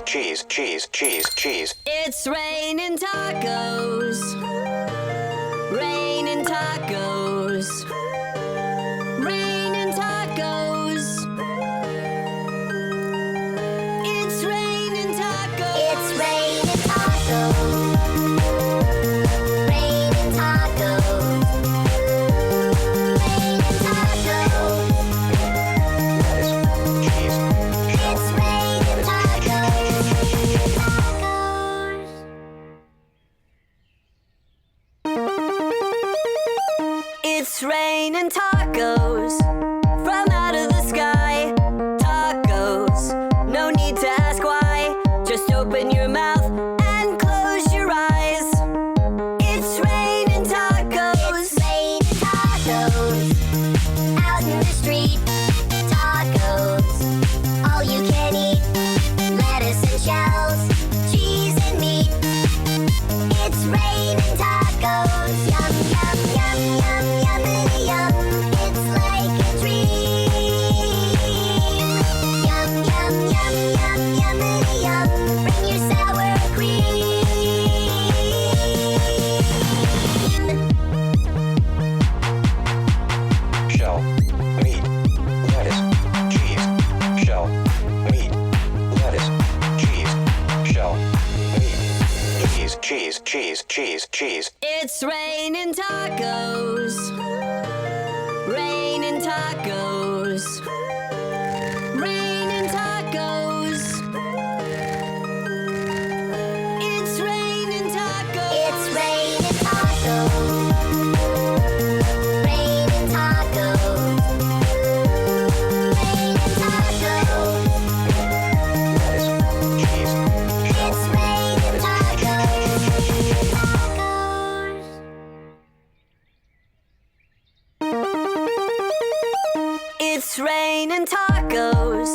cheese, cheese, cheese, cheese. It's raining tacos. Raining tacos. Raining tacos. It's raining tacos. It's raining tacos. Raining tacos. Raining tacos. Cheese. It's raining tacos. Tacos. It's raining tacos from out of the sky. Tacos, no need to ask why. Just open your mouth and close your eyes. It's raining tacos. It's raining tacos. Out in the street. Tacos. All you can eat. Lettuce and shells. Cheese and meat. It's raining tacos. Yum, yum, yum, yum, yummity yum. It's like a dream. Yum, yum, yum, yum, yummity yum. Bring your sour cream. Shell, meat, lettuce, cheese. Shell, meat, lettuce, cheese. Shell, meat, cheese, cheese, cheese, cheese, cheese. It's raining tacos. Raining tacos. Raining tacos. It's raining tacos. It's raining tacos. Raining tacos. Raining tacos. Lettuce, cheese. It's raining tacos. Tacos. It's raining tacos.